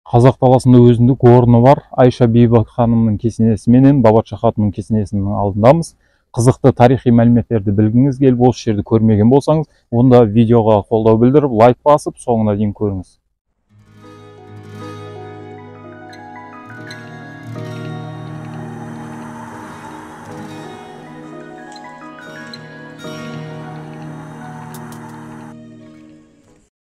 Қазақ даласында өзіндік орны бар Айша Бибі ханымның кесенесі менен Бабатша хатынның кесенесінің алдындамыз. Қызықты тарихи мәліметтерді білгіңіз келіп, осы жерді көрмеген болсаңыз, онда видеоға қолдау білдіріп, лайк басып, соңына дейін көріңіз.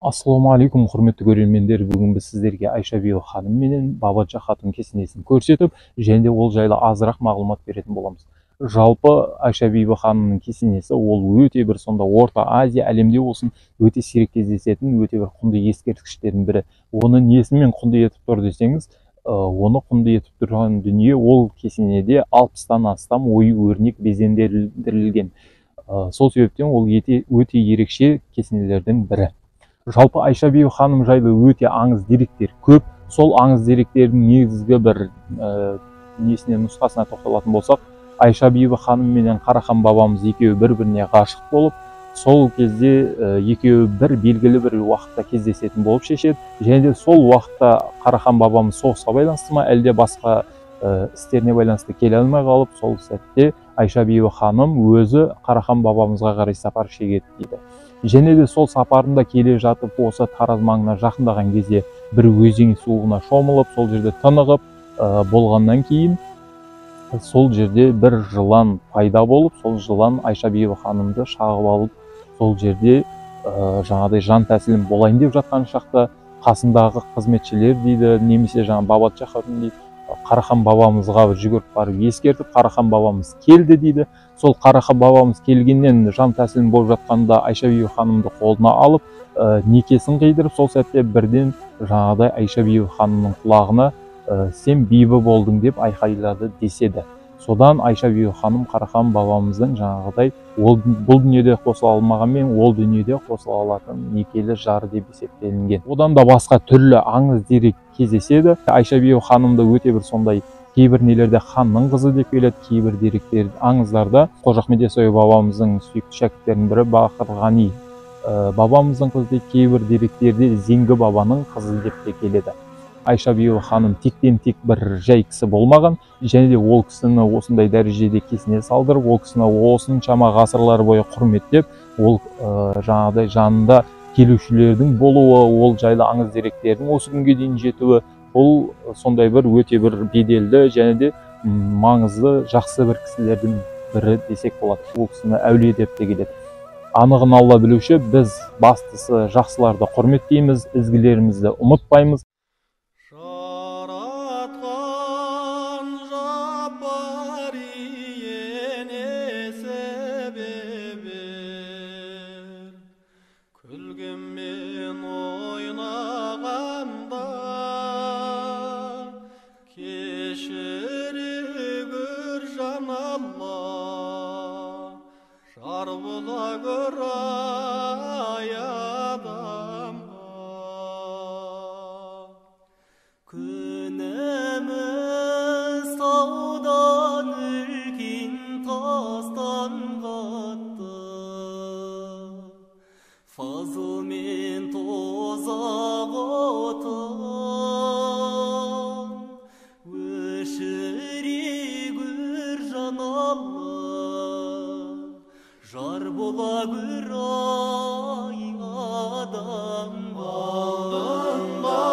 Ассаламу алейкум, құрметті көрермендер. Бүгін біз сіздерге Айша Бибі ханым менен Бабатша хатын кесенесін көрсетіп, және де ол жайлы азырақ мағлұмат беретін боламыз. Жалпы Айша Бибі ханымның кесенесі ол өте бір сонда Орта Азия, әлемде болсын өте сирек кездесетін, өте бір құнды ескерткіштердің бірі. Оны несімен құнды етіп тұр десеңіз, оны құнды етіп тұрған дүние ол кесенеде 60-тан астам ою-өрнек безендірілген. Сол себептен ол өте ерекше кесенелердің бірі. Жалпы Айша Бибі ханым жайлы өте аңыз деректер көп. Сол аңыз деректердің негізгі бір нұсқасына тоқталатын болсақ, Айша Бибі ханым менен Қарахан бабамыз екеуі бір-біріне ғашық болып, сол кезде екеуі белгілі бір уақытта кездесетін болып шешеді. Және де сол уақытта Қарахан бабамыз соғысқа байланысты ма, әлде басқа істеріне байланысты келе алмай қалып, сол сәтте Айша Бибі ханым өзі Қарахан бабамызға қарай сапар шегеді дейді. Және де сол сапарында келе жатып, осы Тараз маңына жақындаған кезде бір өзен суына шомылып, сол жерде тынығып болғаннан кейін сол жерде бір жылан пайда болып, сол жылан Айша Бибі ханымды шағып алып, сол жерде жаңағыдай жан тәсілім болайын деп жатқан шақта қасындағы қызметшілер дейді, немесе Бабатша хатын дейді, Қарахан бабамызға жүгіріп барып ескертіп, Қарахан бабамыз келді дейді. Сол Қарахан бабамыз келгеннен жан тәсілім болып жатқанда Айша Бибі ханымды қолына алып, некесін қидырып, сол сәтте бірден жаңағыдай Айша Бибі ханымның құлағына сен бибі болдың деп айқайлады деседі. Содан Айша Бибі ханым Қарахан бабамыздың жаңағыдай бұл дүниеде қосыла алмағанмен, ол дүниеде қосыла алатын некелі жары деп есептелінген. Одан да басқа түрлі аңыз дерек кездеседі. Айша Бибі ханымды өте бір сондай кейбір нелерде ханның қызы деп келеді, кейбір деректер аңыздарда Қожа Ахмет Яссауи бабамыздың сүйікті шәкірттерінің бірі Бақыр Ғани бабамыздың қызы деп, кейбір деректерде Зеңгі бабаның қызы деп те келеді. Айша Бибі ханым тектен-тек бір жай кісі болмаған, және де ол кісіні осындай дәрежеде кесене салдырып, ол кісіні осыншама ғасырлар бойы құрметтеп, ол жаңағыдай жанында келушілердің болуы, ол жайлы аңыз деректердің осы күнге дейін жетуі, бұл сондай бір өте бір беделді және де маңызды жақсы бір кісілердің бірі десек болады. Ол кісіні әулие деп те келеді. Анығын Алла білуші, біз бастысы жақсыларды құрметтейміз, ізгілерімізді ұмытпаймыз. Күлгенмен ойнағанда кешіре көр жан Алла, жар бола көр ай адамға. Күніміз таудан үлкен тастан қатты, Fazıl men tozaq otan, Öşiri gür can Allah, Jar bola gür ay adamga. Aldında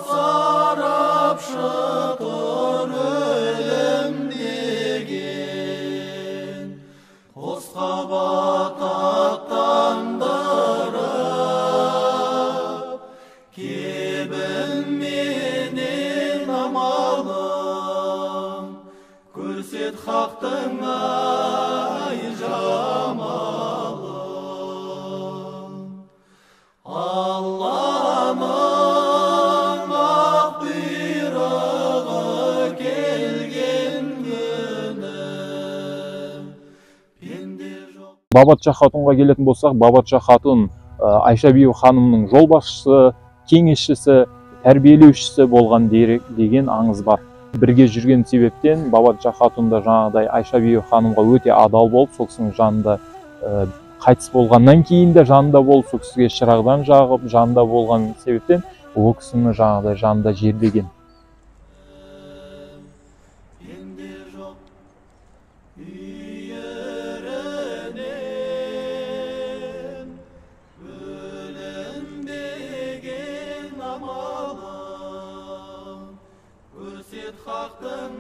sarap şıtır ölüm degen, Qosqabat attandırıp, Kebinmenin amalım, Көрсет хақтың ай жамалым. Алланың ақ бұйрығы келген күні, пенде жоқ. Бабатша хатунға келетін болсақ, Бабатша хатун Айша Бибі ханымның жолбасшысы, кеңесшісі, тәрбиелеушісі болған деген аңыз бар. Бірге жүрген себептен Бабатша хатун да жаңағыдай Айша Бибі ханымға өте адал болып, сол кісінің жанында қайтыс болғаннан кейін де жанында болып, сол кісіге шырағдан жағып, жанында болған себептен ол кісіні жаңағыдай жанында жерлеген. Endi жоқ үйірінен өлім деген амалым көрсет хақтың